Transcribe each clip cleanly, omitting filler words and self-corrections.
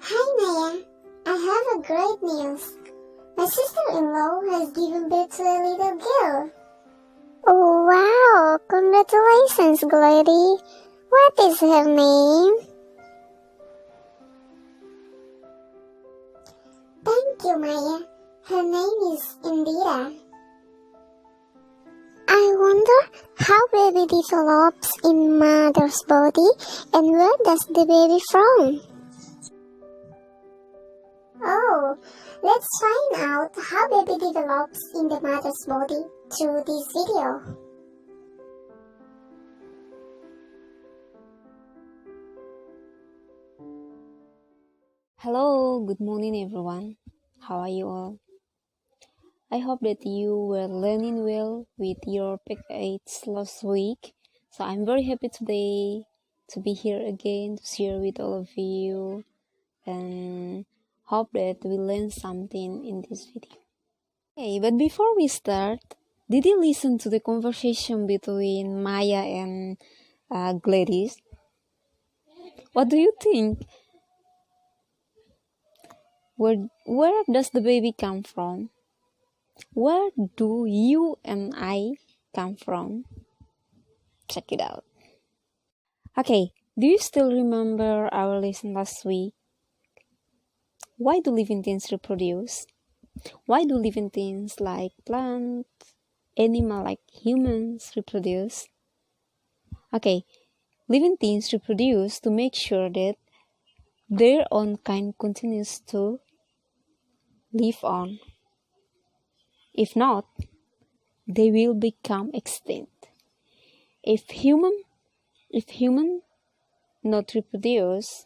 Hi Maya, I have a great news. My sister-in-law has given birth to a little girl. Oh wow, congratulations, Glady. What is her name? Thank you, Maya. Her name is Indira. I wonder how baby develops in mother's body and where does the baby from? Oh, let's find out how baby develops in the mother's body through this video. Hello, good morning everyone. How are you all? I hope that you were learning well with your package last week. So I'm very happy today to be here again to share with all of you and hope that we learn something in this video. Okay, but before we start, did you listen to the conversation between Maya and Gladys? What do you think? Where does the baby come from? Where do you and I come from? Check it out. Okay, do you still remember our lesson last week? Why do living things reproduce? Why do living things like plants, animals like humans reproduce? Okay, living things reproduce to make sure that their own kind continues to live on. If not, they will become extinct. If human not reproduce,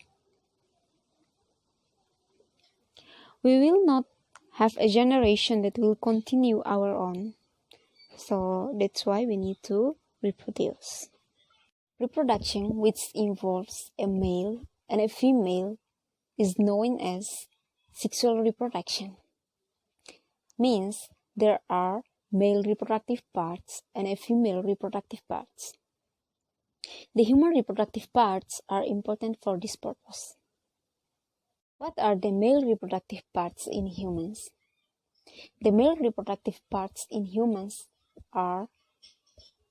we will not have a generation that will continue our own. So that's why we need to reproduce. Reproduction, which involves a male and a female, is known as sexual reproduction. Means there are male reproductive parts and a female reproductive parts. The human reproductive parts are important for this purpose. What are the male reproductive parts in humans? The male reproductive parts in humans are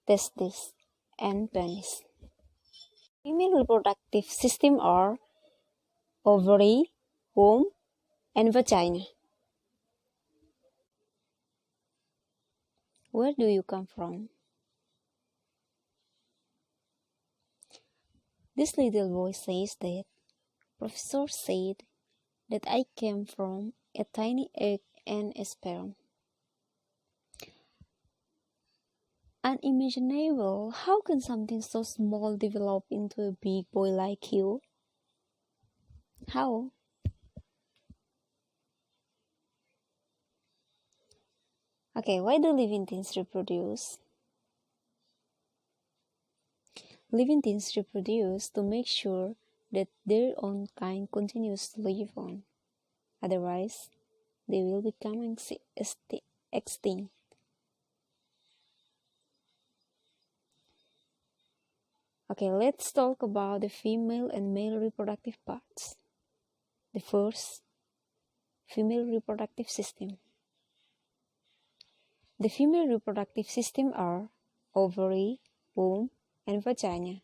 testes and penis. Female reproductive system are ovary, womb, and vagina. Where do you come from? This little boy says that Professor said that I came from a tiny egg and a sperm. Unimaginable. How can something so small develop into a big boy like you? How? Okay, why do living things reproduce? Living things reproduce to make sure that their own kind continues to live on. Otherwise, they will become extinct. Okay, let's talk about the female and male reproductive parts. The first, female reproductive system. The female reproductive system are ovary, womb, and vagina.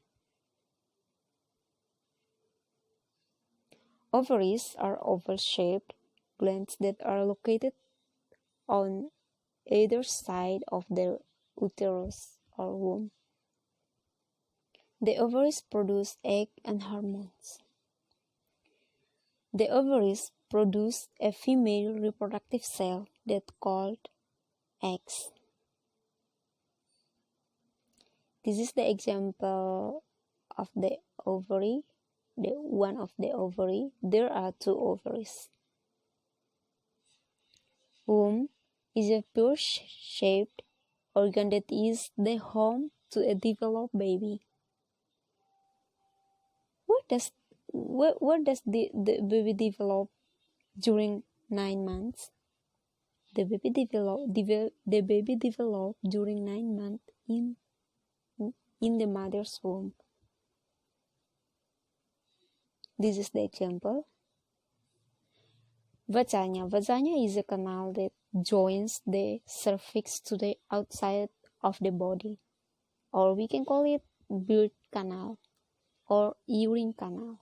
Ovaries are oval-shaped glands that are located on either side of the uterus or womb. The ovaries produce egg and hormones. The ovaries produce a female reproductive cell that's called eggs. This is the example of the ovary, the one of the ovary. There are two ovaries. Womb is a pear-shaped organ that is the home to a developed baby. Where does the baby develop during 9 months? The baby develop during 9 months in the mother's womb. This is the example. Vagina is a canal that joins the cervix to the outside of the body, or we can call it birth canal or urine canal.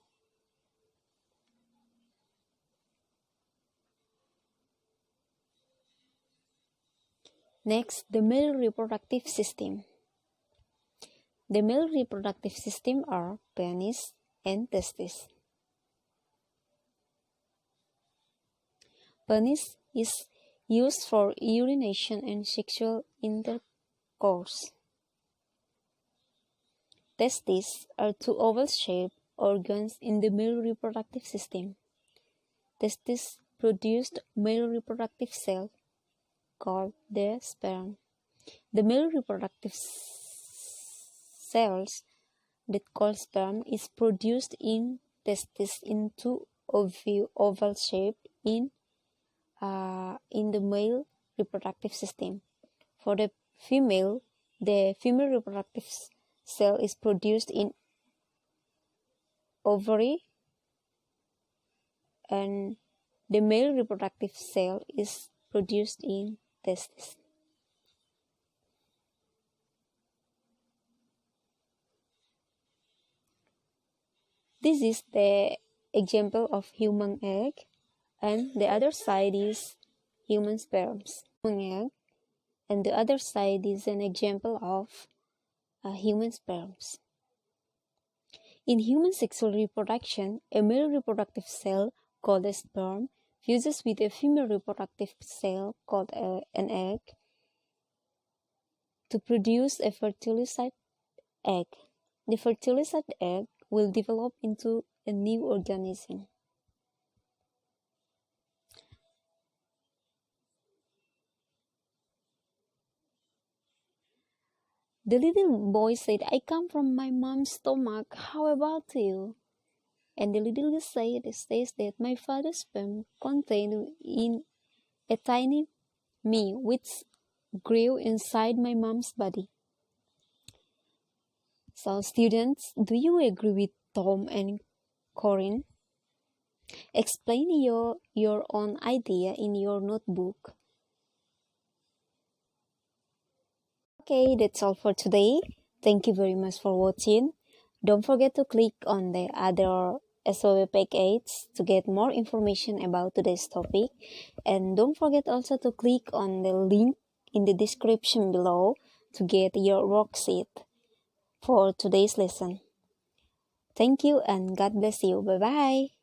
Next, the male reproductive system. The male reproductive system are penis and testes. Penis is used for urination and sexual intercourse. Testes are two oval-shaped organs in the male reproductive system. Testes produce male reproductive cell called the sperm. The male reproductive cells that called sperm is produced in testes in two oval shaped in the male reproductive system. For the female reproductive cell is produced in ovary, and the male reproductive cell is produced in testes. This is the example of human egg, and the other side is human sperms. Human egg, and the other side is an example of human sperms. In human sexual reproduction, a male reproductive cell called a sperm fuses with a female reproductive cell called an egg to produce a fertilized egg. The fertilized egg will develop into a new organism. The little boy said, "I come from my mom's stomach. How about you?" And the little girl says that my father's sperm contained in a tiny me which grew inside my mom's body. So students, do you agree with Tom and Corinne? Explain your own idea in your notebook. Okay, that's all for today. Thank you very much for watching. Don't forget to click on the other SWW package to get more information about today's topic. And don't forget also to click on the link in the description below to get your worksheet for today's lesson. Thank you and God bless you. Bye-bye.